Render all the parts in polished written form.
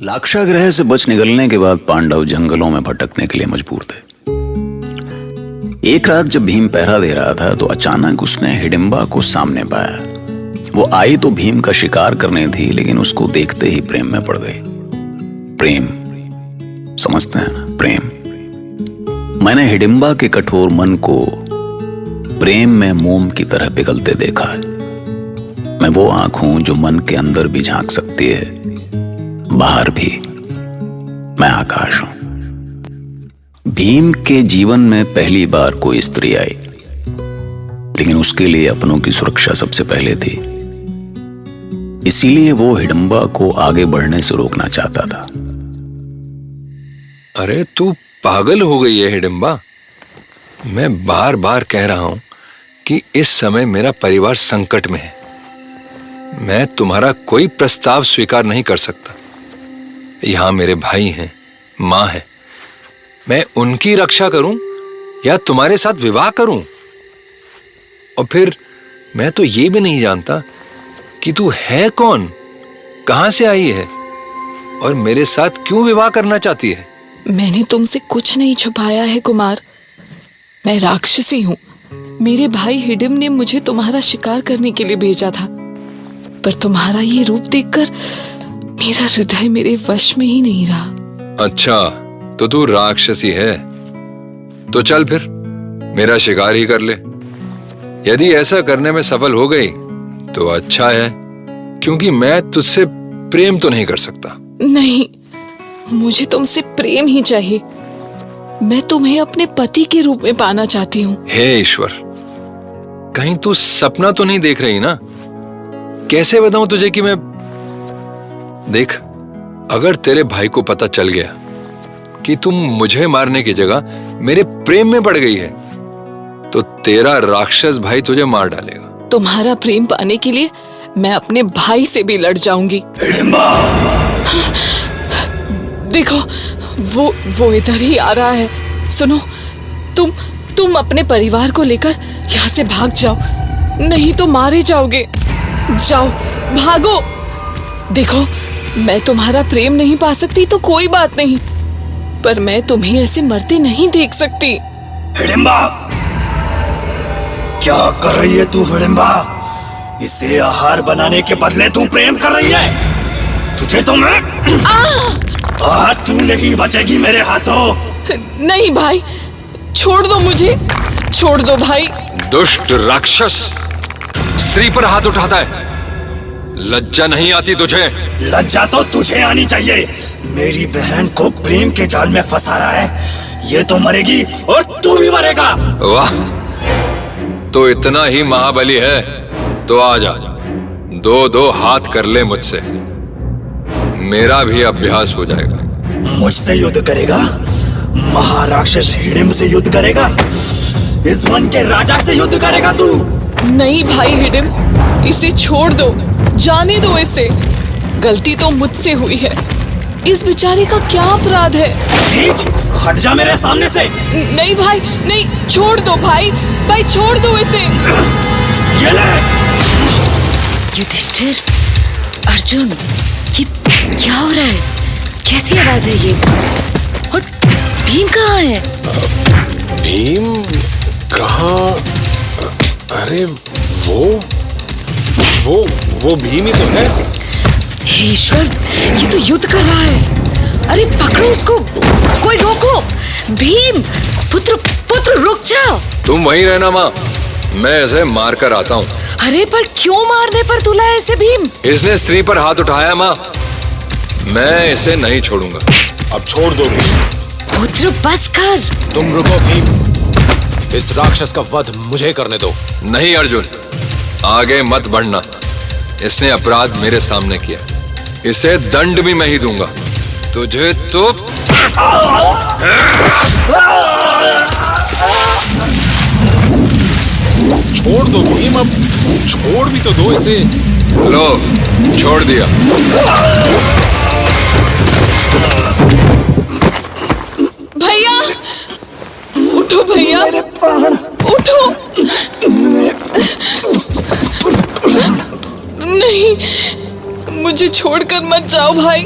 लाक्षागृह से बच निकलने के बाद पांडव जंगलों में भटकने के लिए मजबूर थे। एक रात जब भीम पहरा दे रहा था तो अचानक उसने हिडिंबा को सामने पाया। वो आई तो भीम का शिकार करने थी, लेकिन उसको देखते ही प्रेम में पड़ गई। प्रेम, समझते हैं ना, प्रेम। मैंने हिडिंबा के कठोर मन को प्रेम में मोम की तरह पिघलते देखा है। मैं वो आंख हूं जो मन के अंदर भी झांक सकती है, बाहर भी। मैं आकाश हूं। भीम के जीवन में पहली बार कोई स्त्री आई, लेकिन उसके लिए अपनों की सुरक्षा सबसे पहले थी। इसीलिए वो हिडिंबा को आगे बढ़ने से रोकना चाहता था। अरे तू पागल हो गई है हिडिंबा। मैं बार बार कह रहा हूं कि इस समय मेरा परिवार संकट में है। मैं तुम्हारा कोई प्रस्ताव स्वीकार नहीं कर सकता। यहां मेरे भाई हैं, मां है। मैं उनकी रक्षा करूं या तुम्हारे साथ विवाह करूं? और फिर मैं तो ये भी नहीं जानता कि तू है कौन, कहां से आई है और मेरे साथ क्यों विवाह करना चाहती है। मैंने तुमसे कुछ नहीं छुपाया है कुमार। मैं राक्षसी हूँ। मेरे भाई हिडिंब ने मुझे तुम्हारा शिकार करने के लिए भेजा था, पर तुम्हारा ये रूप देखकर मेरा हृदय मेरे वश में ही नहीं रहा। अच्छा, तो तू राक्षसी है तो चल फिर मेरा शिकार ही कर ले। यदि ऐसा करने में सफल हो गई तो अच्छा है, क्योंकि मैं तुझसे प्रेम तो नहीं कर सकता। नहीं, मुझे तुमसे प्रेम ही चाहिए। मैं तुम्हें अपने पति के रूप में पाना चाहती हूँ। हे ईश्वर, कहीं तू सपना तो नहीं देख रही ना? कैसे बताऊं तुझे कि मैं... देख, अगर तेरे भाई को पता चल गया कि तुम मुझे मारने की जगह मेरे प्रेम में पड़ गई है, तो तेरा राक्षस भाई तुझे मार डालेगा। तुम्हारा प्रेम पाने के लिए मैं अपने भाई से भी लड़ जाऊंगी। देखो, वो इधर ही आ रहा है। सुनो, तुम अपने परिवार को लेकर यहाँ से भाग जाओ, नहीं तो मारे जाओगे। जाओ, भागो। देखो, मैं तुम्हारा प्रेम नहीं पा सकती तो कोई बात नहीं, पर मैं तुम्हें ऐसे मरते नहीं देख सकती। हिडिंबा, क्या कर रही है तू हिडिंबा? इसे आहार बनाने के बदले तू प्रेम कर रही है। तुझे तो मैं आज तू नहीं बचेगी मेरे हाथों। नहीं भाई, छोड़ दो मुझे, छोड़ दो भाई। दुष्ट राक्षस, स्त्री पर हाथ उठाता है। लज्जा नहीं आती तुझे? लज्जा तो तुझे आनी चाहिए। मेरी बहन को प्रेम के जाल में फंसा रहा है। ये तो मरेगी और तू भी मरेगा। वाह, तो इतना ही महाबली है तो आ जा, दो हाथ कर ले मुझसे। मेरा भी अभ्यास हो जाएगा। मुझसे युद्ध करेगा? महाराक्षस हिडिंब से युद्ध करेगा? इस वन के राजा से युद्ध करेगा तू? नहीं भाई हिडिंब, इसे छोड़ दो, जाने दो इसे। गलती तो मुझसे हुई है। इस बेचारे का क्या अपराध है? नीच, हट जा मेरे सामने से। नहीं भाई, नहीं, छोड़ दो भाई, भाई छोड़ दो इसे। ये ले। युधिष्ठिर, अर्जुन, ये क्या हो रहा है? कैसी आवाज है ये? और भीम कहाँ है? भीम कहाँ? अरे वो भीम ही तो है। हे ईश्वर, ये तो युद्ध कर रहा है। अरे पकड़ो उसको, कोई रोको। भीम, पुत्र रुक जाओ। तुम वहीं रहना माँ, मैं इसे मार कर आता हूँ। अरे पर क्यों मारने पर तुला है इसे भीम? इसने स्त्री पर हाथ उठाया माँ, मैं इसे नहीं छोड़ूंगा। अब छोड़ दो भीम। पुत्र बस कर। तुम रुको भीम, इस राक्षस का वध मुझे करने दो। नहीं अर्जुन, आगे मत बढ़ना। इसने अपराध मेरे सामने किया, इसे दंड भी मैं ही दूंगा। तुझे तो छोड़ दो भीम, अब छोड़ भी तो दो इसे। लो, छोड़ दिया। भैया, उठो भैया, उठो। नहीं, मुझे छोड़कर मत जाओ भाई।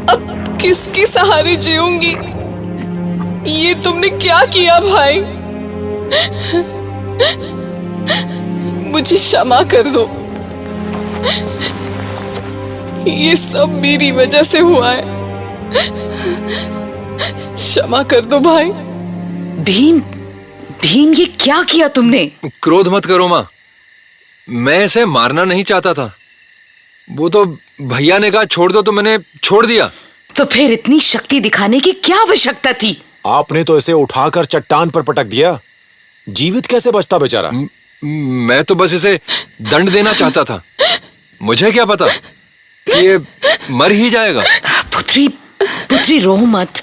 अब किसके सहारे जीऊंगी? ये तुमने क्या किया भाई? मुझे क्षमा कर दो। ये सब मेरी वजह से हुआ है। क्षमा कर दो भाई। भीम, भीम ये क्या किया तुमने? क्रोध मत करो माँ, मैं इसे मारना नहीं चाहता था। वो तो भैया ने कहा छोड़ दो तो मैंने छोड़ दिया। तो फिर इतनी शक्ति दिखाने की क्या आवश्यकता थी? आपने तो इसे उठाकर चट्टान पर पटक दिया। जीवित कैसे बचता बेचारा? मैं तो बस इसे दंड देना चाहता था। मुझे क्या पता कि ये मर ही जाएगा। पुत्री, पुत्री रो मत।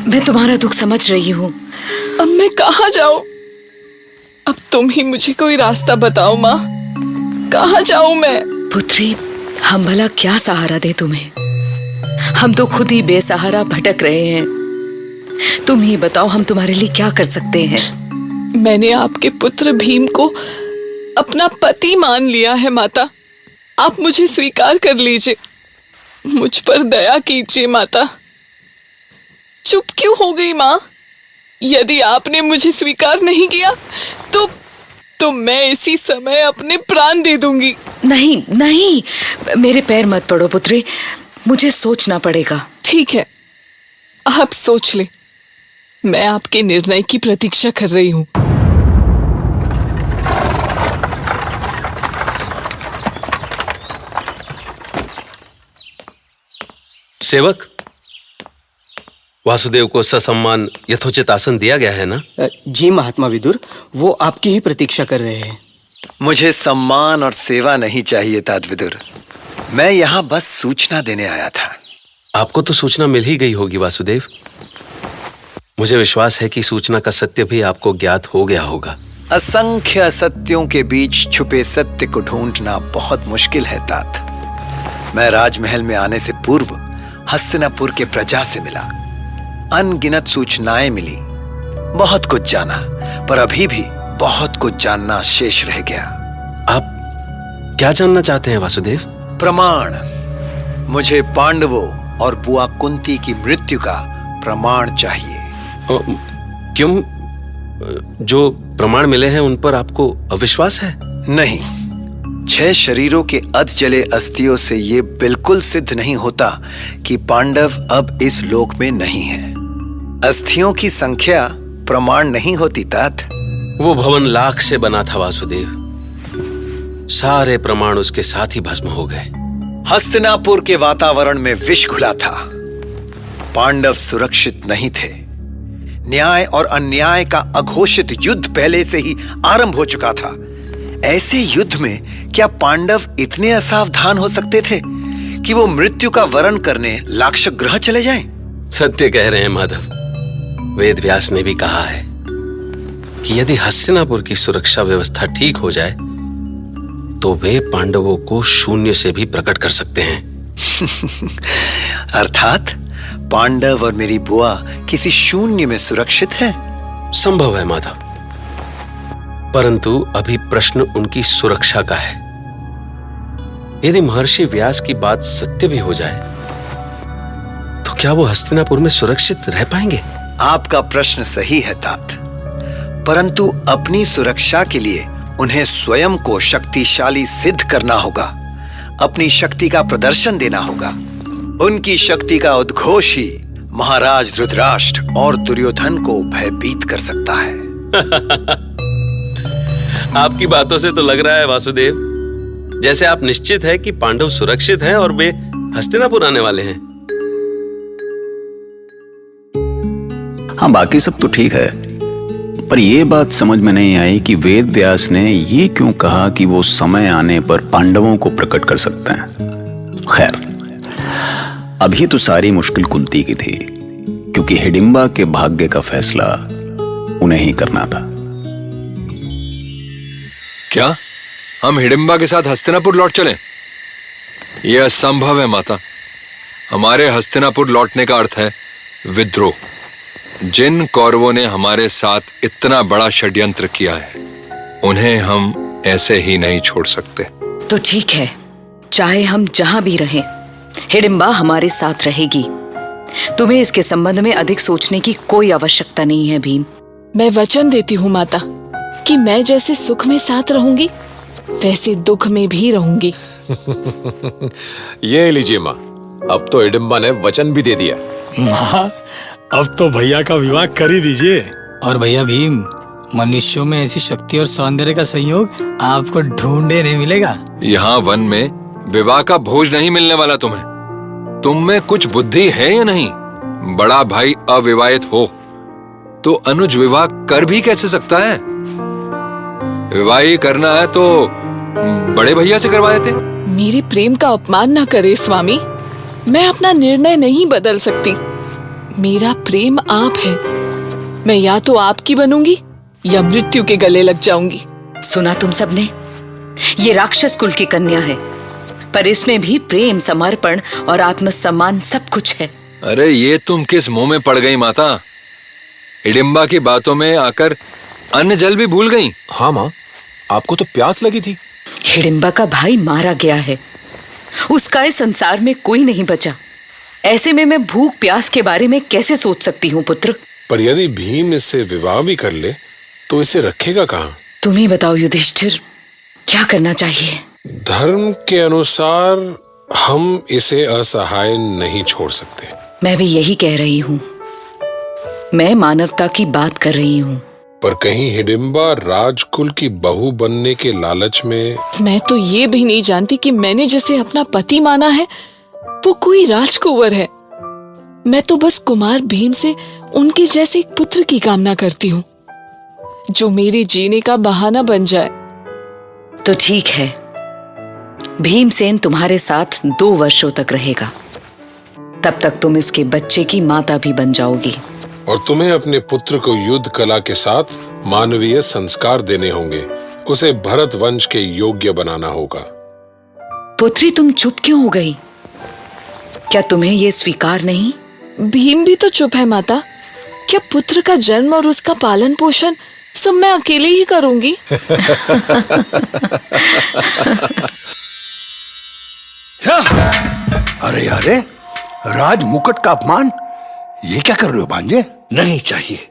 मैं तुम्हारा दुख समझ रही हूँ। अब मैं कहाँ जाऊं? अब तुम ही मुझे कोई रास्ता बताओ माँ। कहाँ जाऊं मैं? पुत्री, हम भला क्या सहारा दे तुम्हें? हम तो खुद ही बेसहारा भटक रहे हैं। तुम ही बताओ हम तुम्हारे लिए क्या कर सकते हैं? मैंने आपके पुत्र भीम को अपना पति मान लिया है माता। आप मुझे स्वीकार कर लीजिए। मुझ पर दया कीजिए माता। चुप क्यों हो गई माँ? यदि आपने मुझे स्वीकार नहीं किया तो मैं इसी समय अपने प्राण दे दूंगी। नहीं नहीं, मेरे पैर मत पड़ो पुत्री, मुझे सोचना पड़ेगा। ठीक है, आप सोच ले। मैं आपके निर्णय की प्रतीक्षा कर रही हूँ। सेवक, वासुदेव को ससम्मान यथोचित आसन दिया गया है ना? जी महात्मा विदुर, वो आपकी ही प्रतीक्षा कर रहे हैं। मुझे सम्मान और सेवा नहीं चाहिए तात विदुर। मैं यहाँ बस सूचना देने आया था। आपको तो सूचना मिल ही गई होगी वासुदेव। मुझे विश्वास है कि सूचना का सत्य भी आपको ज्ञात हो गया होगा। असंख्य असत्यों के बीच छुपे सत्य को ढूंढना बहुत मुश्किल है तात। मैं राजमहल में आने से पूर्व हस्तिनापुर के प्रजा से मिला। अनगिनत सूचनाएं मिली, बहुत कुछ जाना, पर अभी भी बहुत कुछ जानना शेष रह गया। आप क्या जानना चाहते हैं वासुदेव? प्रमाण। मुझे पांडवों और बुआ कुंती की मृत्यु का प्रमाण चाहिए। क्यों? जो प्रमाण मिले हैं उन पर आपको अविश्वास है? नहीं, 6 शरीरों के अध जले अस्थियों से यह बिल्कुल सिद्ध नहीं होता कि पांडव अब इस लोक में नहीं है। अस्थियों की संख्या प्रमाण नहीं होती तात। वो भवन लाख से बना था वासुदेव, सारे प्रमाण उसके साथ ही भस्म हो गए। हस्तिनापुर के वातावरण में विष घुला था। पांडव सुरक्षित नहीं थे। न्याय और अन्याय का अघोषित युद्ध पहले से ही आरंभ हो चुका था। ऐसे युद्ध में क्या पांडव इतने असावधान हो सकते थे कि वो मृत्यु का वरण करने लाक्षागृह चले जाएं? सत्य कह रहे हैं माधव। वेद व्यास ने भी कहा है कि यदि हस्तिनापुर की सुरक्षा व्यवस्था ठीक हो जाए तो वे पांडवों को शून्य से भी प्रकट कर सकते हैं। अर्थात पांडव और मेरी बुआ किसी शून्य में सुरक्षित है? संभव है माधव, परंतु अभी प्रश्न उनकी सुरक्षा का है। यदि महर्षि व्यास की बात सत्य भी हो जाए तो क्या वो हस्तिनापुर में सुरक्षित रह पाएंगे? आपका प्रश्न सही है तात, परंतु अपनी सुरक्षा के लिए उन्हें स्वयं को शक्तिशाली सिद्ध करना होगा। अपनी शक्ति का प्रदर्शन देना होगा। उनकी शक्ति का उद्घोष ही महाराज रुद्राष्ट्र और दुर्योधन को भयभीत कर सकता है। आपकी बातों से तो लग रहा है वासुदेव जैसे आप निश्चित है कि पांडव सुरक्षित हैं और वे हस्तिनापुर आने वाले हैं। हाँ, बाकी सब तो ठीक है, पर यह बात समझ में नहीं आई कि वेद व्यास ने ये क्यों कहा कि वो समय आने पर पांडवों को प्रकट कर सकते हैं। खैर, अभी तो सारी मुश्किल कुंती की थी, क्योंकि हिडिंबा के भाग्य का फैसला उन्हें ही करना था। क्या हम हिडिंबा के साथ हस्तिनापुर लौट चलें? यह असंभव है माता। हमारे हस्तिनापुर लौटने का अर्थ है विद्रोह। जिन कौरवों ने हमारे साथ इतना बड़ा षड्यंत्र किया है उन्हें हम ऐसे ही नहीं छोड़ सकते। तो ठीक है, चाहे हम जहां भी रहें, हिडिंबा हमारे साथ रहेगी। तुम्हें इसके संबंध में अधिक सोचने की कोई आवश्यकता नहीं है भीम। मैं वचन देती हूँ माता कि मैं जैसे सुख में साथ रहूंगी वैसे दुख में भी रहूंगी। ये लीजिए माँ, अब तो हिडिंबा ने वचन भी दे दिया। माँ, अब तो भैया का विवाह कर ही दीजिए। और भैया भीम, मनुष्यों में ऐसी शक्ति और सौंदर्य का संयोग आपको ढूंढे नहीं मिलेगा। यहाँ वन में विवाह का भोज नहीं मिलने वाला तुम्हें। तुम में कुछ बुद्धि है या नहीं? बड़ा भाई अविवाहित हो तो अनुज विवाह कर भी कैसे सकता है? विवाह ही करना है तो बड़े भैया से करवा देते। मेरे प्रेम का अपमान न करे स्वामी। मैं अपना निर्णय नहीं बदल सकती। मेरा प्रेम आप है। मैं या तो आपकी बनूंगी या मृत्यु के गले लग जाऊंगी। सुना तुम सबने? ये राक्षस कुल की कन्या है, पर इसमें भी प्रेम, समर्पण और आत्मसम्मान सब कुछ है। अरे ये तुम किस मुंह में पड़ गई माता? हिडिंबा की बातों में आकर अन्न जल भी भूल गई। हाँ माँ, आपको तो प्यास लगी थी। हिडिंबा का भाई मारा गया है, उसका इस संसार में कोई नहीं बचा। ऐसे में मैं भूख प्यास के बारे में कैसे सोच सकती हूँ पुत्र? पर यदि भीम इससे विवाह भी कर ले तो इसे रखेगा कहाँ? तुम ही बताओ युधिष्ठिर, क्या करना चाहिए? धर्म के अनुसार हम इसे असहाय नहीं छोड़ सकते। मैं भी यही कह रही हूँ। मैं मानवता की बात कर रही हूँ। पर कहीं हिडिंबा राजकुल की बहू बनने के लालच में। मैं तो ये भी नहीं जानती कि मैंने जिसे अपना पति माना है वो कोई राजकुंवर है। मैं तो बस कुमार भीम से उनके जैसे एक पुत्र की कामना करती हूँ जो मेरे जीने का बहाना बन जाए। तो ठीक है, भीमसेन तुम्हारे साथ 2 वर्षों तक रहेगा। तब तक तुम इसके बच्चे की माता भी बन जाओगी। और तुम्हें अपने पुत्र को युद्ध कला के साथ मानवीय संस्कार देने होंगे। उसे भरत वंश के योग्य बनाना होगा। पुत्री, तुम चुप क्यों हो गई? क्या तुम्हें यह स्वीकार नहीं? भीम भी तो चुप है माता। क्या पुत्र का जन्म और उसका पालन पोषण सब मैं अकेले ही करूंगी? अरे अरे, राज मुकुट का अपमान, ये क्या कर रहे हो भांजे? नहीं चाहिए,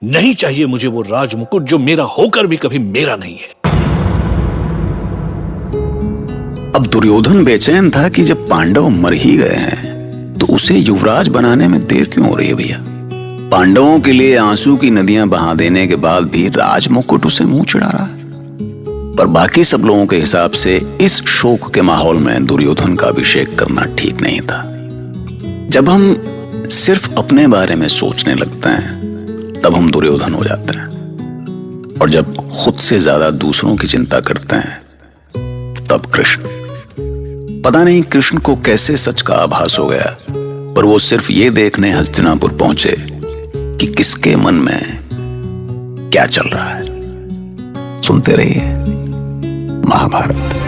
नहीं चाहिए मुझे वो राज मुकुट जो मेरा होकर भी कभी मेरा नहीं है। अब दुर्योधन बेचैन था कि जब पांडव मर ही गए हैं तो उसे युवराज बनाने में देर क्यों हो रही है भैया? पांडवों के लिए आंसू की नदियां बहा देने के बाद भी राज मुकुट उसे मुंह चिढ़ा रहा है। पर बाकी सब लोगों के हिसाब से इस शोक के माहौल में दुर्योधन का अभिषेक करना ठीक नहीं था। जब हम सिर्फ अपने बारे में सोचने लगते हैं तब हम दुर्योधन हो जाते हैं, और जब खुद से ज्यादा दूसरों की चिंता करते हैं तब कृष्ण। पता नहीं कृष्ण को कैसे सच का आभास हो गया, पर वो सिर्फ ये देखने हस्तिनापुर पहुंचे कि किसके मन में क्या चल रहा है। सुनते रहिए महाभारत।